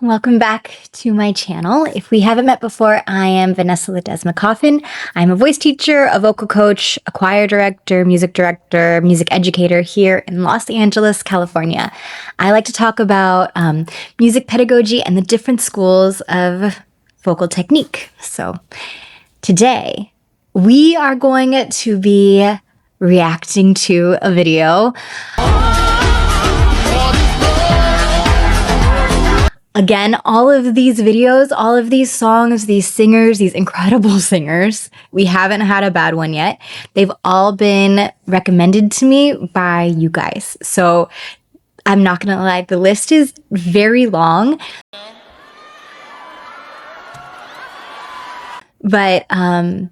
welcome back to my channel. If we haven't met before, I am Vanessa Ledesma Coffin. I'm a voice teacher, a vocal coach, a choir director, music educator here in Los Angeles, California. I like to talk about music pedagogy and the different schools of vocal technique. So today we are going to be reacting to a video. Again, all of these videos, all of these songs, these singers, these incredible singers, we haven't had a bad one yet. They've all been recommended to me by you guys. So I'm not gonna lie, the list is very long. But I'm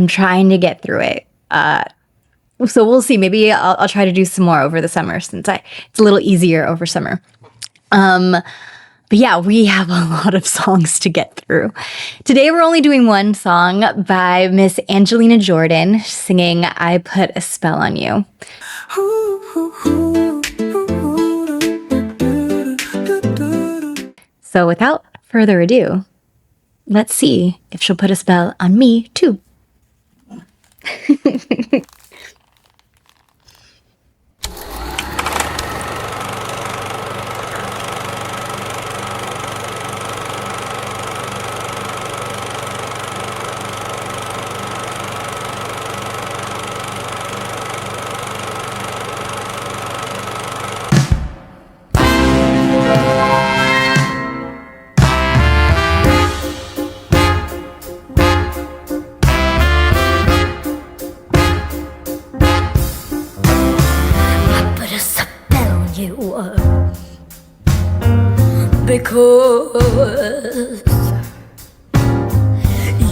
trying to get through it. So we'll see. Maybe I'll try to do some more over the summer since it's a little easier over summer. But yeah, we have a lot of songs to get through. Today we're only doing one song by Miss Angelina Jordan singing I Put a Spell on You. So without further ado, let's see if she'll put a spell on me too. Because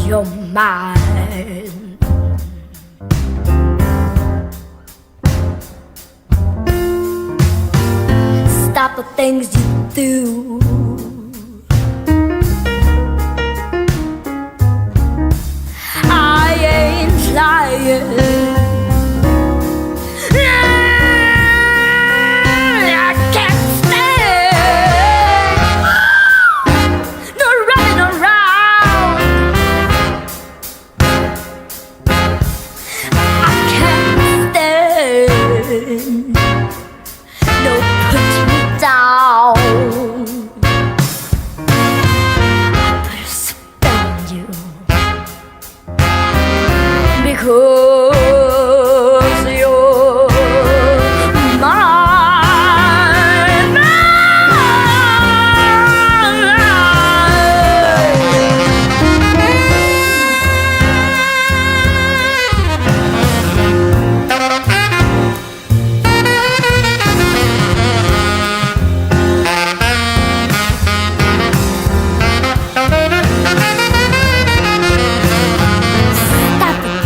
you're mine. Stop the things you do. I ain't lying.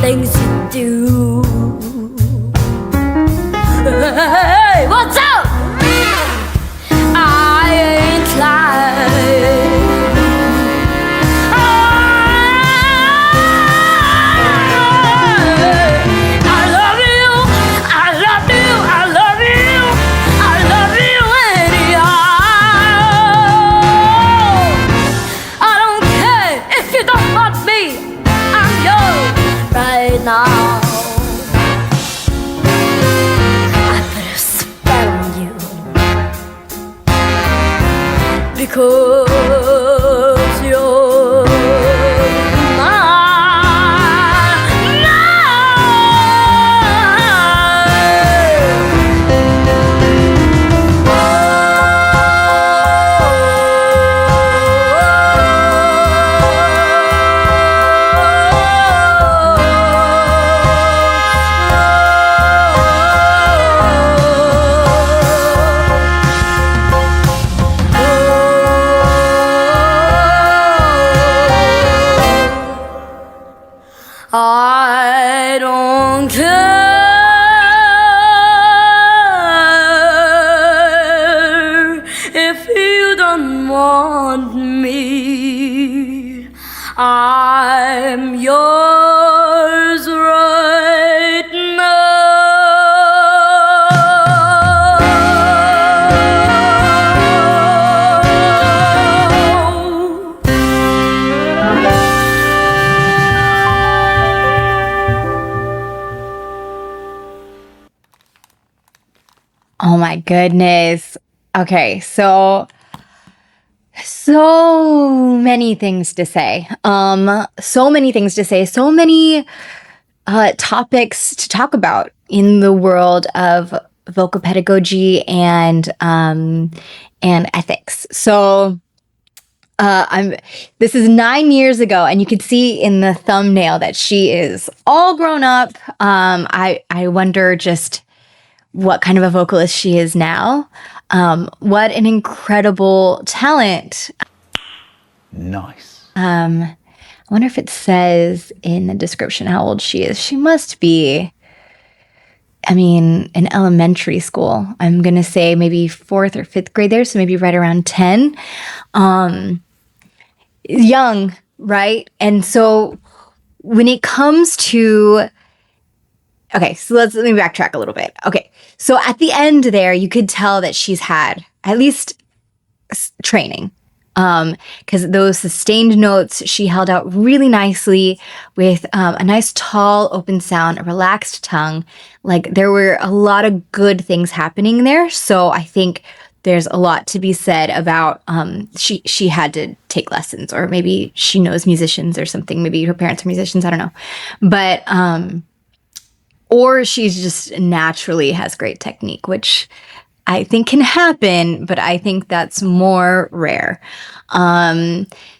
Things you do. Hey, what's up? I ain't lying. I love you, I love you, I love you, I love you anyhow. I don't care if you don't want me, I'm yours right now. I put a spell on you because you're mine. my goodness. Okay, so many things to say. So many things to say. So many topics to talk about in the world of vocal pedagogy and ethics. So this is 9 years ago, and you could see in the thumbnail that she is all grown up. I wonder just what kind of a vocalist she is now. What an incredible talent. Nice. I wonder if it says in the description how old she is. She must be, in elementary school. I'm going to say maybe 4th or 5th grade there, so maybe right around 10. Young, right? And so when it comes to, okay, so let me backtrack a little bit. Okay, so at the end there, you could tell that she's had at least training, because those sustained notes she held out really nicely with a nice tall open sound, a relaxed tongue. Like, there were a lot of good things happening there. So I think there's a lot to be said about she had to take lessons, or maybe she knows musicians or something. Maybe her parents are musicians. I don't know, but or she's just naturally has great technique, which I think can happen, but I think that's more rare.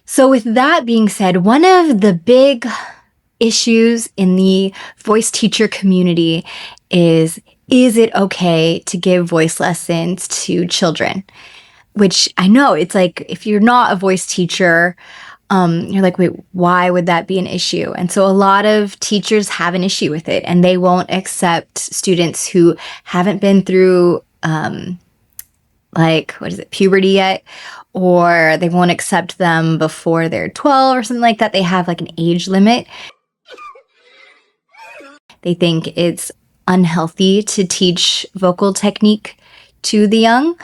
So with that being said, one of the big issues in the voice teacher community is it okay to give voice lessons to children? Which I know, it's like, if you're not a voice teacher, you're like, wait, why would that be an issue? And so a lot of teachers have an issue with it, and they won't accept students who haven't been through puberty yet, or they won't accept them before they're 12 or something like that. They have like an age limit. They think it's unhealthy to teach vocal technique to the young.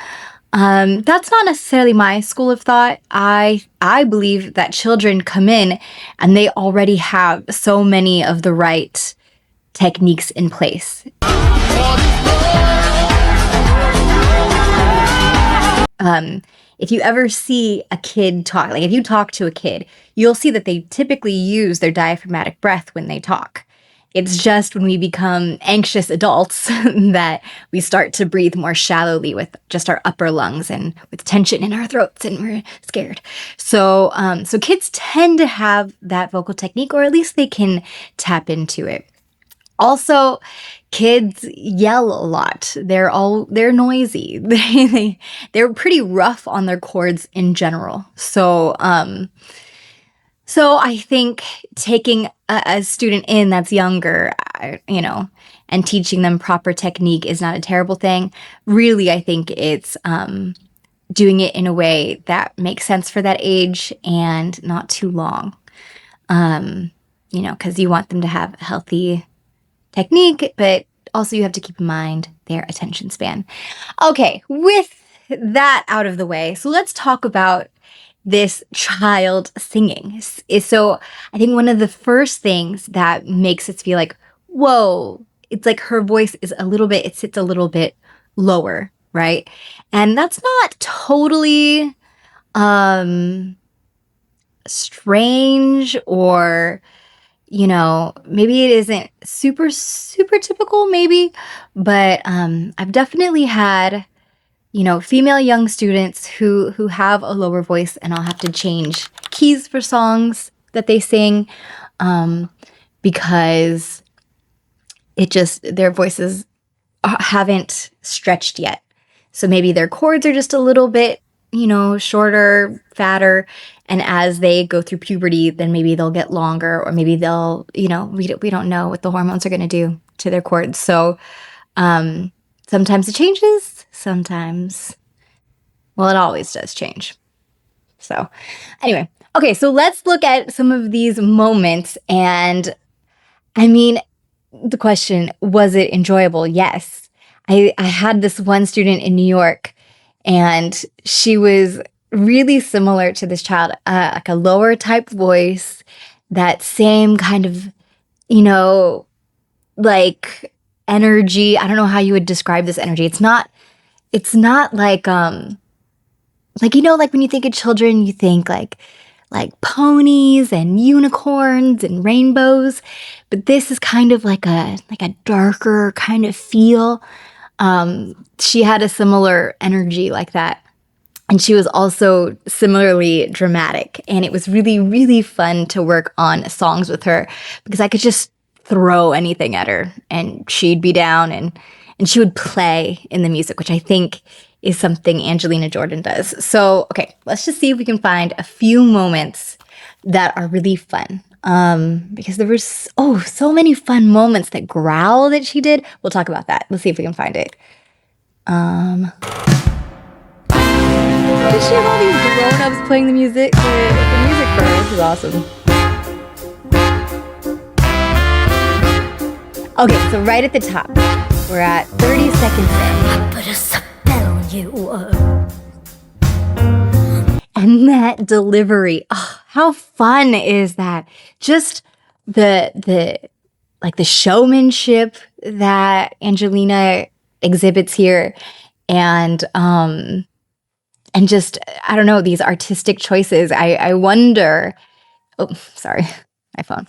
That's not necessarily my school of thought. I believe that children come in and they already have so many of the right techniques in place. If you ever see a kid talk, like if you talk to a kid, you'll see that they typically use their diaphragmatic breath when they talk. It's just when we become anxious adults that we start to breathe more shallowly with just our upper lungs and with tension in our throats, and we're scared. So kids tend to have that vocal technique, or at least they can tap into it. Also, kids yell a lot. They're noisy. They're pretty rough on their cords in general. So I think taking a student in that's younger, and teaching them proper technique is not a terrible thing. Really, I think it's doing it in a way that makes sense for that age and not too long. Because you want them to have a healthy technique, but also you have to keep in mind their attention span. Okay, with that out of the way, so let's talk about this child singing. So I think one of the first things that makes us feel like, whoa, it's like her voice is it sits a little bit lower, right? And that's not totally strange, or maybe it isn't super, super typical, maybe, but I've definitely had, female young students who have a lower voice, and I'll have to change keys for songs that they sing, because their voices haven't stretched yet. So maybe their chords are just a little bit, shorter, fatter. And as they go through puberty, then maybe they'll get longer, or maybe they'll, we don't know what the hormones are going to do to their chords. So sometimes it changes, sometimes, well, it always does change. So anyway, okay, so let's look at some of these moments. And the question, was it enjoyable? Yes. I had this one student in New York, and she was really similar to this child, like a lower type voice, that same kind of, like energy. I don't know how you would describe this energy. It's not it's not like you know, like when you think of children, you think like ponies and unicorns and rainbows, but this is kind of like a darker kind of feel. She had a similar energy like that. And she was also similarly dramatic. And it was really, really fun to work on songs with her because I could just throw anything at her and she'd be down and she would play in the music, which I think is something Angelina Jordan does. So, okay, let's just see if we can find a few moments that are really fun. Because there was, so many fun moments. That growl that she did. We'll talk about that. Let's see if we can find it. Did she have all these grown-ups playing the music? The music for her. This is awesome. Okay, so right at the top, we're at 30 seconds in. Put a spell on you. And that delivery, how fun is that? Just the showmanship that Angelina exhibits here, and just, I don't know, these artistic choices. I wonder, sorry, my phone.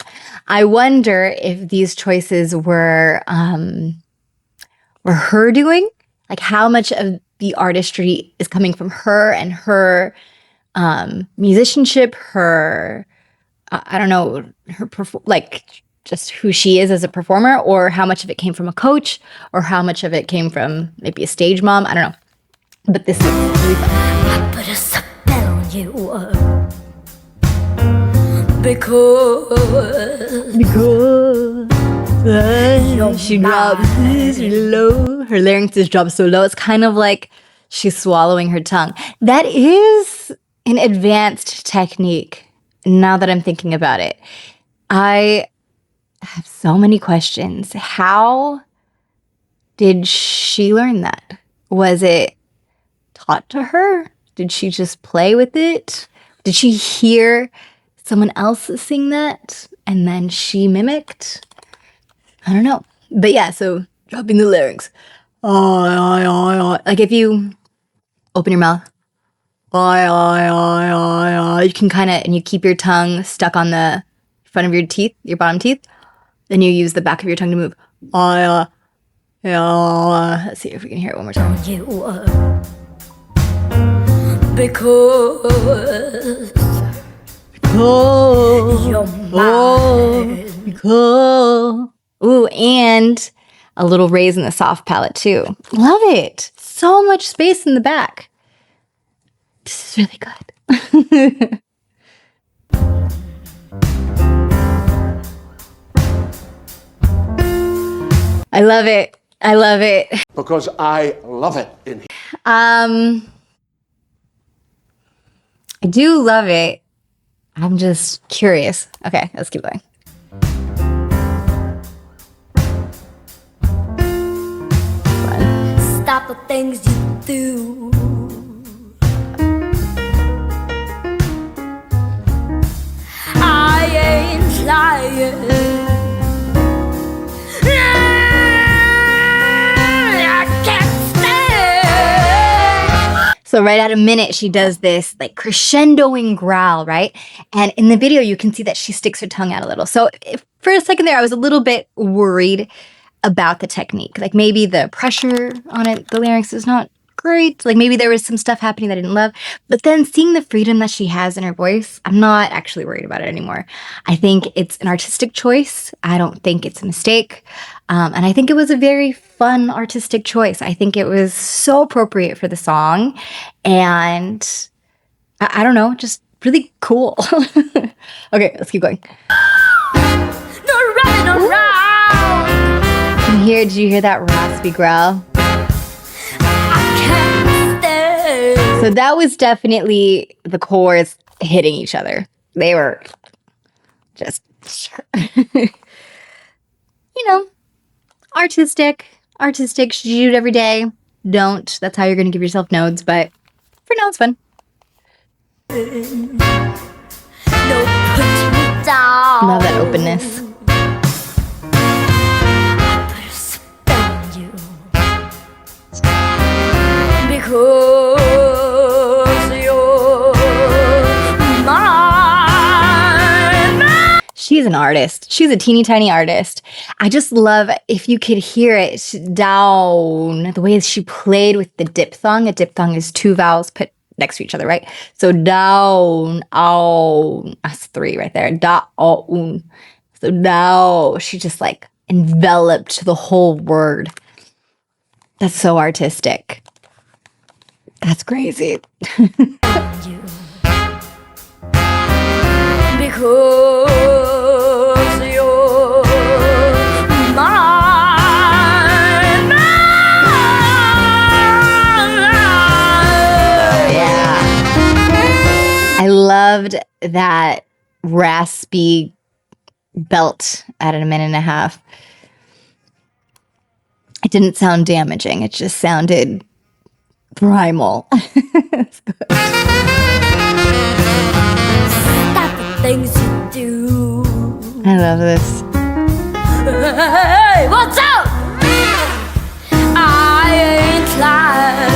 I wonder if these choices were her doing, like how much of the artistry is coming from her and her musicianship, her, I don't know, her, just who she is as a performer, or how much of it came from a coach, or how much of it came from maybe a stage mom. I don't know. But this is really fun. I put a spell on you. Because she drops low. Her larynx is dropped so low. It's kind of like she's swallowing her tongue. That is an advanced technique. Now that I'm thinking about it, I have so many questions. How did she learn that? Was it taught to her? Did she just play with it? Did she hear someone else sing that and then she mimicked? I don't know. But yeah, so dropping the larynx. Like if you open your mouth, you can kind of, and you keep your tongue stuck on the front of your teeth, your bottom teeth. Then you use the back of your tongue to move. Let's see if we can hear it one more time. Because you're mine. Ooh, and a little raise in the soft palate too. Love it. So much space in the back. This is really good. I love it. I love it. Because I love it in here. I do love it. I'm just curious. Okay, let's keep going. Fun. Stop the things you do. I ain't lying. So right at a minute, she does this like crescendoing growl, right? And in the video, you can see that she sticks her tongue out a little. So for a second there, I was a little bit worried about the technique. Like maybe the pressure on it, the larynx is not great. Like maybe there was some stuff happening that I didn't love. But then seeing the freedom that she has in her voice, I'm not actually worried about it anymore. I think it's an artistic choice. I don't think it's a mistake. And I think it was a very fun artistic choice. I think it was so appropriate for the song. And I don't know, just really cool. Okay, let's keep going. No running around. Did you hear that raspy growl? So that was definitely the chords hitting each other. They were just, artistic. Should you do it every day? Don't. That's how you're going to give yourself nodes. But for now, it's fun. No, put me down. Love that openness. I put a spell on you. she's an artist. She's a teeny tiny artist. I just love, if you could hear it down, the way she played with the diphthong. A diphthong is two vowels put next to each other, right? So down, ow, that's three right there. Da, oh, un. So now she just like enveloped the whole word. That's so artistic. That's crazy. Because you're mine. Yeah. I loved that raspy belt at a minute and a half. It didn't sound damaging. It just sounded primal. Stop the things you do. I love this. Hey, what's up? I ain't lying.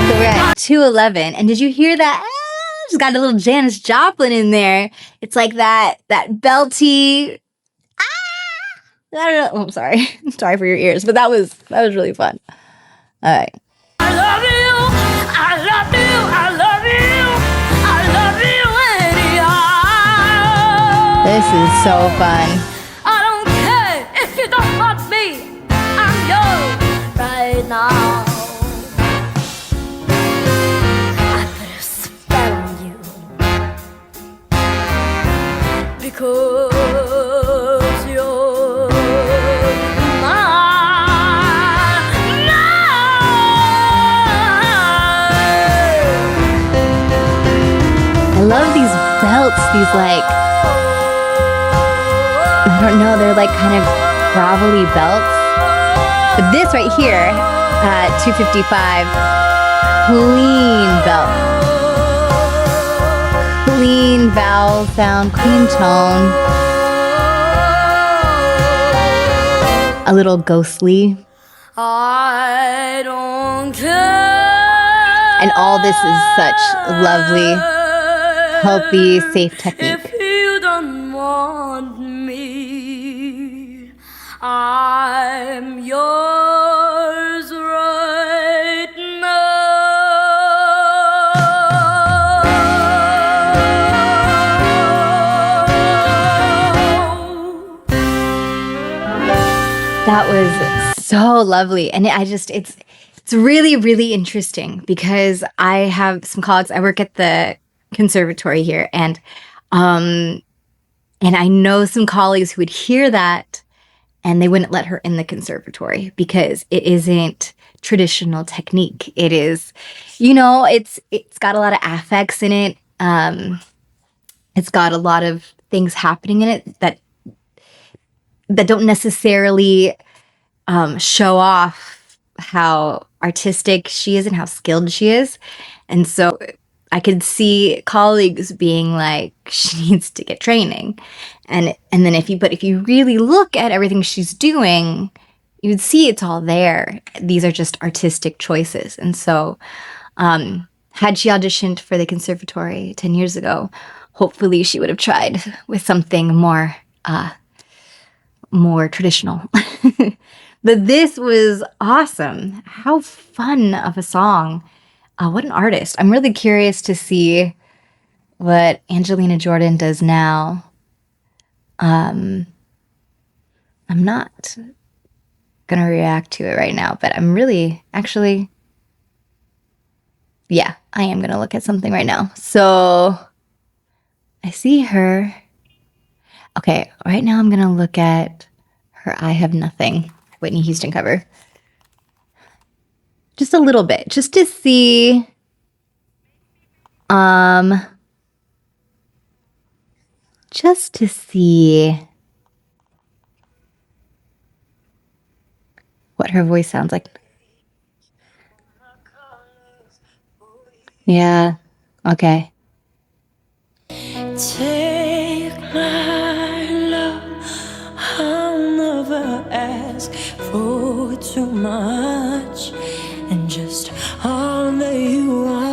So we're at 2:11, and did you hear that? She's got a little Janis Joplin in there. It's like that belty. I don't know. Oh, I'm sorry. Sorry for your ears, but that was really fun. All right. I love you, I love you, I love you, I love you anyhow. This is so fun. I don't care if you don't want me, I'm yours right now. I put a spell on you because you're mine. I love these belts. These like, I don't know, they're like kind of gravelly belts. But this right here, 255, clean belt. Clean vowel sound, clean tone. A little ghostly. I don't care. And all this is such lovely, healthy, safe technique. If you don't want me, I'm yours right now. That was so lovely. And it's really, really interesting because I have some colleagues. I work at the conservatory here, and I know some colleagues who would hear that and they wouldn't let her in the conservatory because it isn't traditional technique. It is, it's got a lot of affects in it. It's got a lot of things happening in it that don't necessarily show off how artistic she is and how skilled she is. And so I could see colleagues being like, she needs to get training. And then if you really look at everything she's doing, you'd see it's all there. These are just artistic choices. And so had she auditioned for the conservatory 10 years ago, hopefully she would have tried with something more traditional. But this was awesome. How fun of a song. What an artist. I'm really curious to see what Angelina Jordan does now. I'm not going to react to it right now, but I'm really, actually, yeah, I am going to look at something right now. So I see her. Okay, right now I'm going to look at her I Have Nothing Whitney Houston cover. Just a little bit, just to see what her voice sounds like. Yeah, okay. Take my love, I'll never ask for too much, and just all that you are.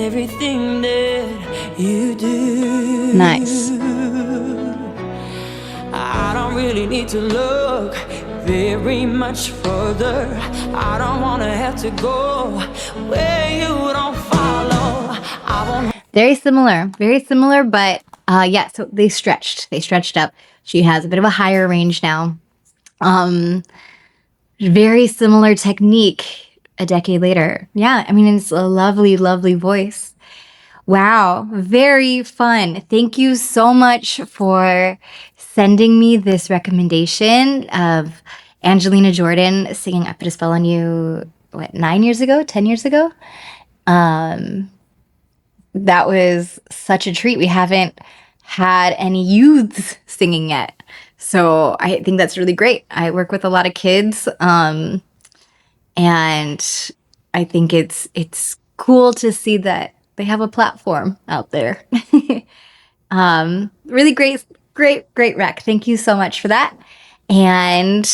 everything that you do. Nice. I don't really need to look very much further. I don't want to have to go where you don't follow. I won't. Very similar, but yeah, so they stretched up. She has a bit of a higher range now. Very similar technique a decade later. Yeah, I mean, it's a lovely, lovely voice. Wow, very fun. Thank you so much for sending me this recommendation of Angelina Jordan singing I Put a Spell on You, what, 9 years ago, 10 years ago? That was such a treat. We haven't had any youths singing yet. So I think that's really great. I work with a lot of kids, and I think it's cool to see that they have a platform out there. Really great rec. Thank you so much for that. And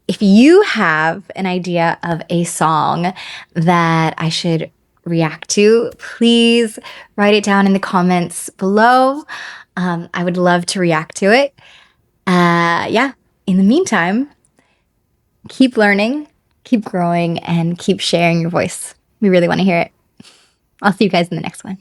if you have an idea of a song that I should react to, please write it down in the comments below. I would love to react to it. Yeah, in the meantime, keep learning, keep growing, and keep sharing your voice. We really want to hear it. I'll see you guys in the next one.